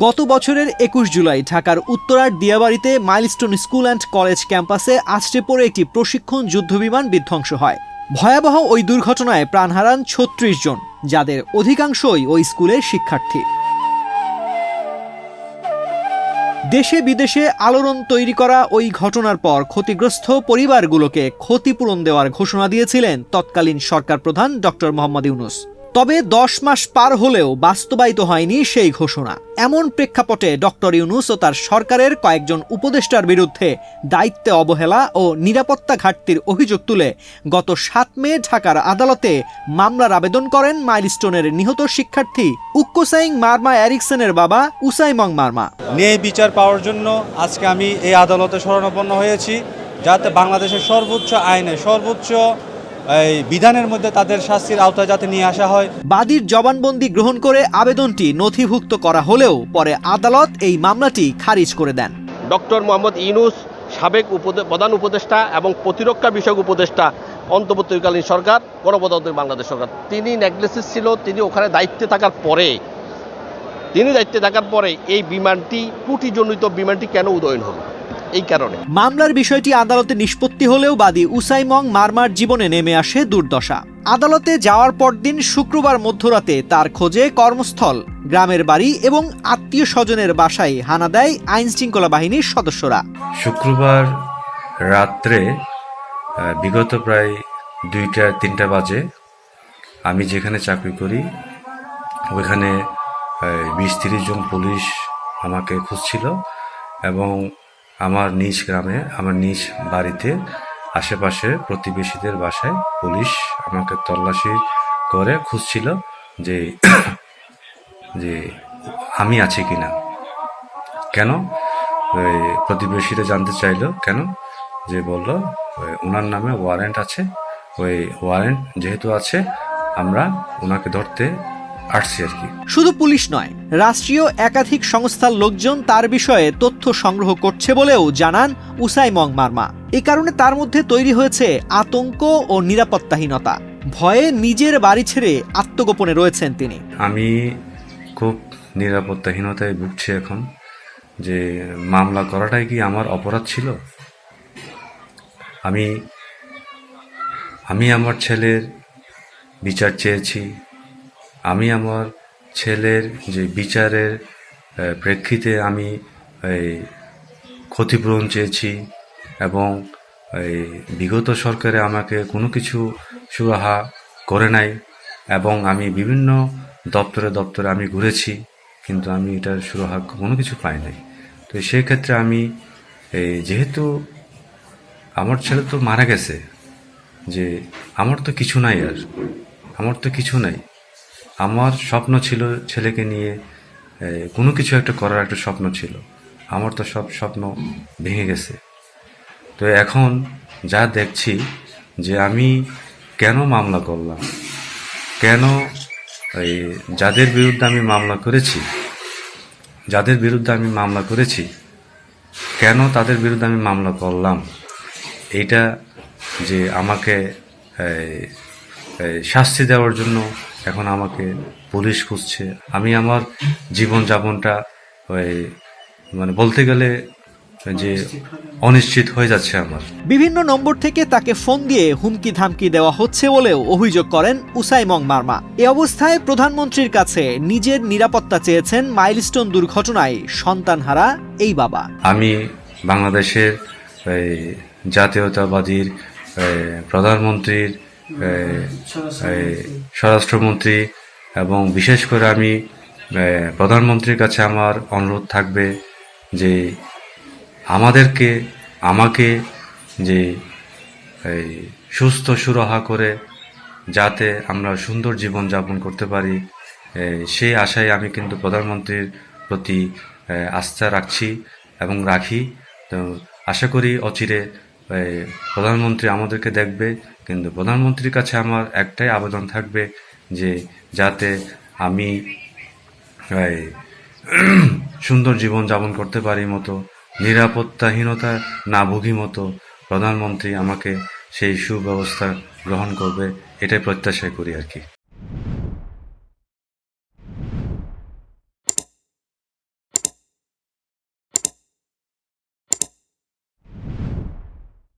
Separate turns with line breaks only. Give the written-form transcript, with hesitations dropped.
গত বছরের ২১ জুলাই ঢাকার উত্তরার দিয়াবাড়িতে মাইলস্টোন স্কুল অ্যান্ড কলেজ ক্যাম্পাসে আছড়ে পড়ে একটি প্রশিক্ষণ যুদ্ধবিমান বিধ্বংস হয়। ভয়াবহ ওই দুর্ঘটনায় প্রাণ হারান ৩৬ জন, যাদের অধিকাংশই ওই স্কুলের শিক্ষার্থী। দেশে বিদেশে আলোড়ন তৈরি করা ওই ঘটনার পর ক্ষতিগ্রস্ত পরিবারগুলোকে ক্ষতিপূরণ দেওয়ার ঘোষণা দিয়েছিলেন তৎকালীন সরকার প্রধান ডক্টর মোহাম্মদ ইউনূস। তবে ১০ মাস পার হলেও বাস্তবায়িত হয়নি সেই ঘোষণা। এমন প্রেক্ষাপটে ডক্টর ইউনূস ও তার সরকারের কয়েকজন উপদেষ্টার বিরুদ্ধে দায়িত্বে অবহেলা ও নিরাপত্তা ঘাটতির অভিযোগ তুলে গত ৭ মে ঢাকার আদালতে মামলার আবেদন করেন মাইলস্টোনের নিহত শিক্ষার্থী উক্কোসাইং মারমা এরিকসনের বাবা উসাইমং মারমা।
ন্যায় বিচার পাওয়ার জন্য আজকে আমি এই আদালতে শরণাপন্ন হয়েছি, যাতে বাংলাদেশের সর্বোচ্চ আইনে সর্বোচ্চ এই বিধানের মধ্যে তাদের শাস্তির আওতায় যাতে নিয়ে আসা হয়।
বাদীর জবানবন্দি গ্রহণ করে আবেদনটি নথিভুক্ত করা হলেও পরে আদালত এই মামলাটি খারিজ করে দেন।
ডক্টর মোহাম্মদ ইউনূস সাবেক প্রধান উপদেষ্টা এবং প্রতিরক্ষা বিষয়ক উপদেষ্টা, অন্তর্বর্তীকালীন সরকার, গণপ্রজাতন্ত্রী বাংলাদেশ সরকার, তিনি নেগলেসিস ছিল। তিনি ওখানে দায়িত্বে থাকার পরে এই বিমানটি ত্রুটিজনিত বিমানটি কেন উদয়ন হলো, এই কারণে
মামলার বিষয়টি আদালতে নিষ্পত্তি হলেও বাদী উসাইমং মারমার জীবনে নেমে আসে দুর্দশা। আদালতে যাওয়ার পরদিন শুক্রবার মধ্যরাতে তার খোঁজে কর্মস্থল, গ্রামের বাড়ি এবং আত্মীয় স্বজনের বাসায় হানা দেয় আইনশৃঙ্খলা বাহিনীর সদস্যরা।
শুক্রবার রাত্রে বিগত প্রায় 2টা-3টা বাজে আমি যেখানে চাকরি করি ওইখানে 20-30 জন পুলিশ আমাকে খুঁজছিল এবং আমার নিজ গ্রামে, আমার নিজ বাড়িতে আশেপাশে প্রতিবেশীদের বাসায় পুলিশ আমাকে তল্লাশি করে খুঁজছিল যে আমি আছি কিনা। কেন প্রতিবেশীরা জানতে চাইলো কেন, যে বলল ওনার নামে ওয়ারেন্ট আছে, ওই ওয়ারেন্ট যেহেতু আছে আমরা ওনাকে ধরতে আসছি আর কি।
শুধু পুলিশ নয়, রাষ্ট্রীয় একাধিক সংস্থার লোকজন তার বিষয়ে তথ্য সংগ্রহ করছে বলেও জানান উসাইমং মারমা। এ কারণে তার মধ্যে তৈরি হয়েছে আতঙ্ক ও নিরাপত্তাহীনতা। ভয়ে নিজের বাড়ি ছেড়ে আত্মগোপনে রয়েছেন তিনি। আমি
খুব নিরাপত্তাহীনতায় ভুগছি এখন। যে মামলা করাটাই কি আমার অপরাধ ছিল? আমি আমার ছেলের বিচার চেয়েছি। আমি আমার ছেলের যে বিচারের প্রেক্ষিতে আমি ক্ষতিপূরণ চেয়েছি এবং বিগত সরকারে আমাকে কোনো কিছু সুরাহা করে নাই এবং আমি বিভিন্ন দপ্তরে আমি ঘুরেছি, কিন্তু আমি এটার সুরাহা কোনো কিছু পাই নাই। তো সেই ক্ষেত্রে আমি যেহেতু আমার ছেলে তো মারা গেছে, যে আমার তো কিছু নাই, আমার স্বপ্ন ছিল ছেলেকে নিয়ে কোনো কিছু একটা করার একটা স্বপ্ন ছিল। আমার তো সব স্বপ্ন ভেঙে গেছে। তো এখন যা দেখছি যে আমি কেন মামলা করলাম, কেন যাদের বিরুদ্ধে আমি মামলা করেছি কেন তাদের বিরুদ্ধে আমি মামলা করলাম, এইটা যে আমাকে শাস্তি দেওয়ার জন্য এখন আমাকে পুলিশ খুঁজছে। আমি আমার জীবনযাপনটা মানে বলতে গেলে যে অনিশ্চিত হয়ে যাচ্ছে আমার।
বিভিন্ন নম্বর থেকে তাকে ফোন দিয়ে হুমকি ধামকি দেওয়া হচ্ছে বলেও অভিযোগ করেন উসাইমং মারমা। এ অবস্থায় প্রধানমন্ত্রীর কাছে নিজের নিরাপত্তা চেয়েছেন মাইলস্টোন দুর্ঘটনায় সন্তানহারা এই বাবা।
আমি বাংলাদেশের জাতীয়তাবাদীর প্রধানমন্ত্রীর, স্বরাষ্ট্রমন্ত্রী এবং বিশেষ করে আমি প্রধানমন্ত্রীর কাছে আমার অনুরোধ থাকবে যে আমাকে যে সুস্থ সুরাহা করে যাতে আমরা সুন্দর জীবন যাপন করতে পারি, সেই আশায় আমি কিন্তু প্রধানমন্ত্রীর প্রতি আস্থা রাখছি এবং রাখি। তো আশা করি অচিরে প্রধানমন্ত্রী আমাদেরকে দেখবে, কিন্তু প্রধানমন্ত্রীর কাছে আমার একটাই আবেদন থাকবে যে যাতে আমি সুন্দর জীবন যাপন করতে পারি মতো, নিরাপত্তাহীনতা না ভুগি মতো প্রধানমন্ত্রী আমাকে সেই সুব্যবস্থা গ্রহণ করবে, এটাই প্রত্যাশা করি আর কি।